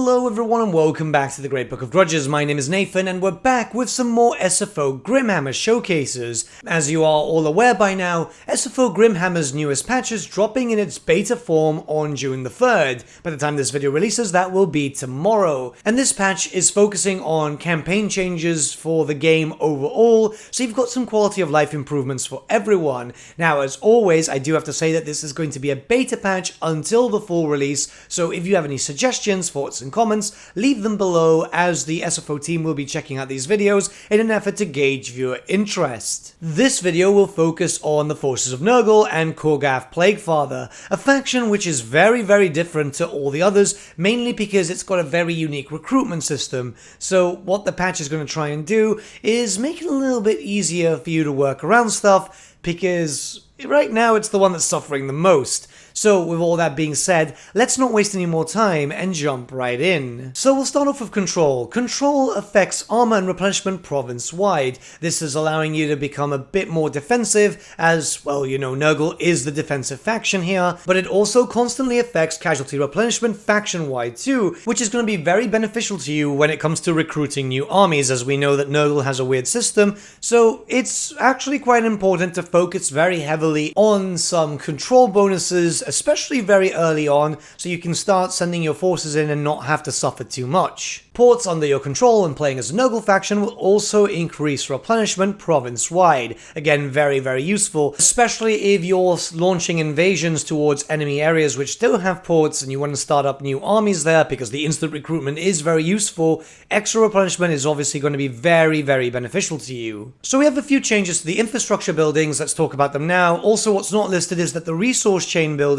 Hello everyone and welcome back to the Great Book of Grudges. My name is Nathan and we're back with some more SFO Grimhammer showcases. As you are all aware by now, SFO Grimhammer's newest patch is dropping in its beta form on June the 3rd. By the time this video releases, that will be tomorrow. And this patch is focusing on campaign changes for the game overall, so you've got some quality of life improvements for everyone. Now, as always, I do have to say that this is going to be a beta patch until the full release, so if you have any suggestions, thoughts and comments, leave them below as the SFO team will be checking out these videos in an effort to gauge viewer interest. This video will focus on the forces of Nurgle and Kor'gath Plaguefather, a faction which is very different to all the others, mainly because it's got a very unique recruitment system. So what the patch is going to try and do is make it a little bit easier for you to work around stuff, because right now it's the one that's suffering the most. So with all that being said, let's not waste any more time and jump right in. So we'll start off with Control. Control affects armor and replenishment province-wide. This is allowing you to become a bit more defensive, as, well, you know, Nurgle is the defensive faction here, but it also constantly affects casualty replenishment faction-wide too, which is going to be very beneficial to you when it comes to recruiting new armies, as we know that Nurgle has a weird system, so it's actually quite important to focus very heavily on some control bonuses, especially very early on, so you can start sending your forces in and not have to suffer too much. Ports under your control when playing as a Nurgle faction will also increase replenishment province-wide. Again, very useful, especially if you're launching invasions towards enemy areas which don't have ports and you want to start up new armies there, because the instant recruitment is very useful. Extra replenishment is obviously going to be very beneficial to you. So we have a few changes to the infrastructure buildings, let's talk about them now. Also, what's not listed is that the resource chain buildings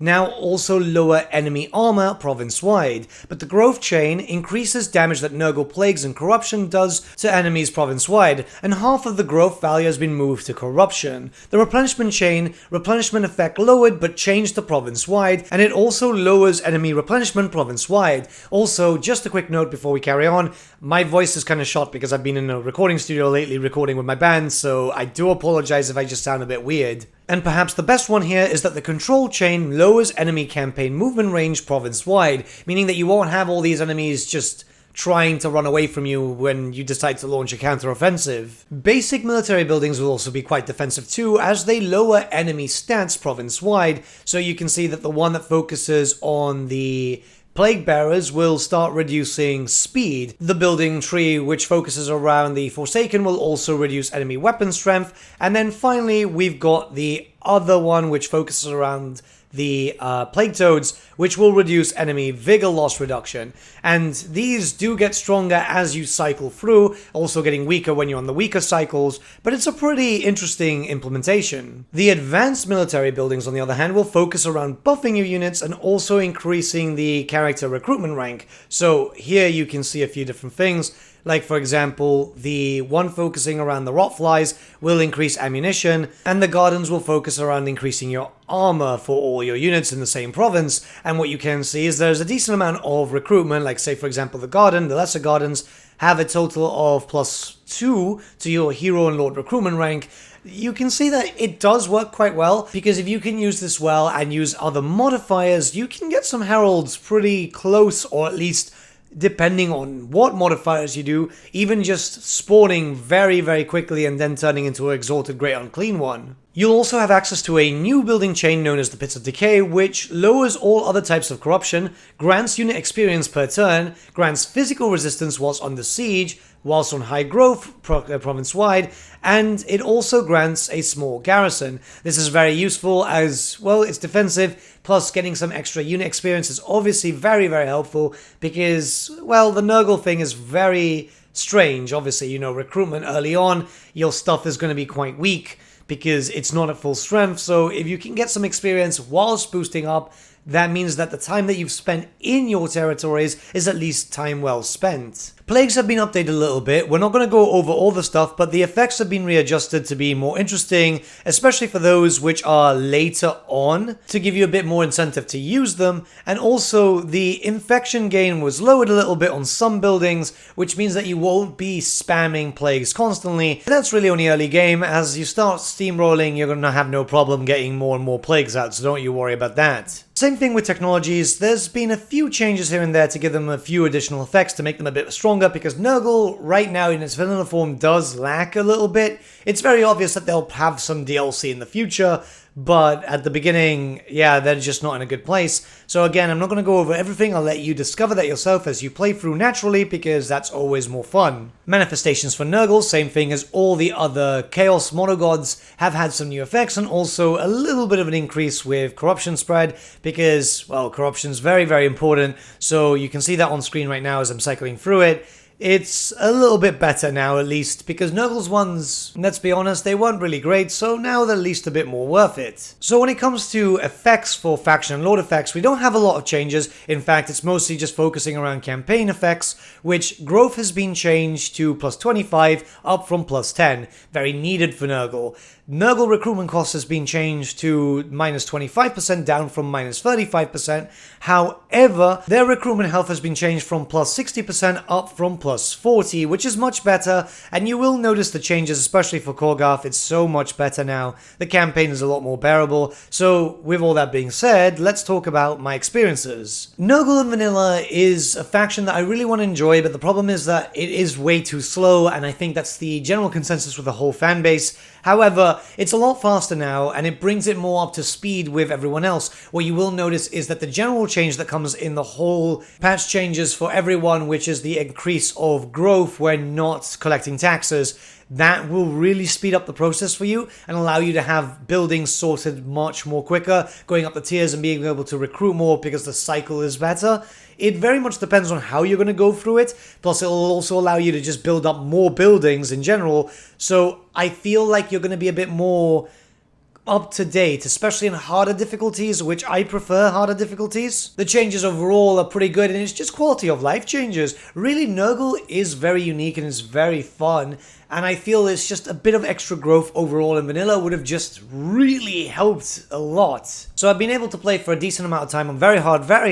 now also lower enemy armor province-wide, but the growth chain increases damage that Nurgle plagues and corruption does to enemies province-wide, and half of the growth value has been moved to corruption. The replenishment chain, replenishment effect lowered but changed to province-wide, and it also lowers enemy replenishment province-wide. Also, just a quick note before we carry on, my voice is kind of shot because I've been in a recording studio lately recording with my band, so I do apologize if I just sound a bit weird. And perhaps the best one here is that the control chain lowers enemy campaign movement range province-wide, meaning that you won't have all these enemies just trying to run away from you when you decide to launch a counter-offensive. Basic military buildings will also be quite defensive too, as they lower enemy stats province-wide, so you can see that the one that focuses on the Plague Bearers will start reducing speed. The building tree, which focuses around the Forsaken, will also reduce enemy weapon strength. And then finally, we've got the other one, which focuses around the Plague Toads, which will reduce enemy vigor loss reduction. And these do get stronger as you cycle through, also getting weaker when you're on the weaker cycles, but it's a pretty interesting implementation. The advanced military buildings, on the other hand, will focus around buffing your units and also increasing the character recruitment rank. So here you can see a few different things. Like, for example, the one focusing around the Rotflies will increase ammunition, and the Gardens will focus around increasing your armor for all your units in the same province. And what you can see is there's a decent amount of recruitment, like say for example the Garden, the Lesser Gardens, have a total of +2 to your Hero and Lord recruitment rank. You can see that it does work quite well, because if you can use this well and use other modifiers, you can get some Heralds pretty close, or at least, depending on what modifiers you do, even just spawning very quickly and then turning into an Exalted Great Unclean One. You'll also have access to a new building chain known as the Pits of Decay, which lowers all other types of corruption, grants unit experience per turn, grants physical resistance whilst under siege, whilst on high growth province-wide, and it also grants a small garrison. This is very useful as, well, it's defensive, plus getting some extra unit experience is obviously very helpful, because, well, the Nurgle thing is very strange. Obviously, you know, recruitment early on, your stuff is going to be quite weak, because it's not at full strength, so if you can get some experience whilst boosting up, that means that the time that you've spent in your territories is at least time well spent. Plagues have been updated a little bit. We're not going to go over all the stuff, but the effects have been readjusted to be more interesting, especially for those which are later on, to give you a bit more incentive to use them. And also, the infection gain was lowered a little bit on some buildings, which means that you won't be spamming plagues constantly. And that's really only early game. As you start steamrolling, you're going to have no problem getting more and more plagues out, so don't you worry about that. Same thing with technologies, there's been a few changes here and there to give them a few additional effects to make them a bit stronger, because Nurgle right now in its vanilla form does lack a little bit. It's very obvious that they'll have some DLC in the future, but at the beginning, yeah, they're just not in a good place. So again, I'm not going to go over everything, I'll let you discover that yourself as you play through naturally, because that's always more fun. Manifestations for Nurgle, same thing as all the other Chaos monogods, have had some new effects, and also a little bit of an increase with corruption spread, because, well, corruption's very, very important, so you can see that on screen right now as I'm cycling through it. It's a little bit better now, at least, because Nurgle's ones, let's be honest, they weren't really great, so now they're at least a bit more worth it. So when it comes to effects for faction and lord effects, we don't have a lot of changes. In fact, it's mostly just focusing around campaign effects, which growth has been changed to plus 25, up from plus 10. Very needed for Nurgle. Nurgle recruitment cost has been changed to minus 25%, down from minus 35%. However, their recruitment health has been changed from plus 60% up from plus 40, which is much better, and you will notice the changes, especially for Korgarth. It's so much better now. The campaign is a lot more bearable. So with all that being said, let's talk about my experiences. Nurgle in vanilla is a faction that I really want to enjoy, but the problem is that it is way too slow, and I think that's the general consensus with the whole fan base. However, it's a lot faster now, and it brings it more up to speed with everyone else. What you will notice is that the general change that comes in the whole patch changes for everyone, which is the increase of growth when not collecting taxes, that will really speed up the process for you and allow you to have buildings sorted much more quicker, going up the tiers and being able to recruit more because the cycle is better. It very much depends on how you're going to go through it, plus it will also allow you to just build up more buildings in general, so I feel like you're going to be a bit more up to date, especially in harder difficulties, which I prefer harder difficulties. The changes overall are pretty good, and it's just quality of life changes. Really, Nurgle is very unique and is very fun, and I feel it's just a bit of extra growth overall in vanilla would have just really helped a lot. So I've been able to play for a decent amount of time on very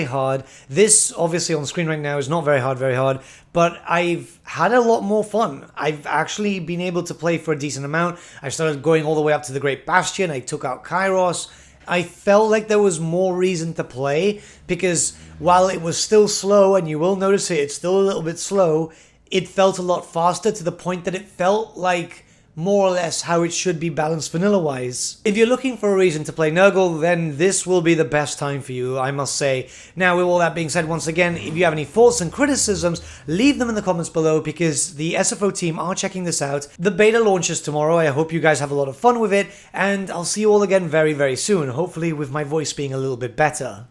hard. This, obviously on screen right now, is not very hard, but I've had a lot more fun. I've actually been able to play for a decent amount. I started going all the way up to the Great Bastion, I took out Kairos. I felt like there was more reason to play, because while it was still slow, and you will notice it's still a little bit slow, it felt a lot faster to the point that it felt like more or less how it should be balanced vanilla-wise. If you're looking for a reason to play Nurgle, then this will be the best time for you, I must say. Now, with all that being said, once again, if you have any thoughts and criticisms, leave them in the comments below, because the SFO team are checking this out. The beta launches tomorrow. I hope you guys have a lot of fun with it, and I'll see you all again very, very soon, hopefully with my voice being a little bit better.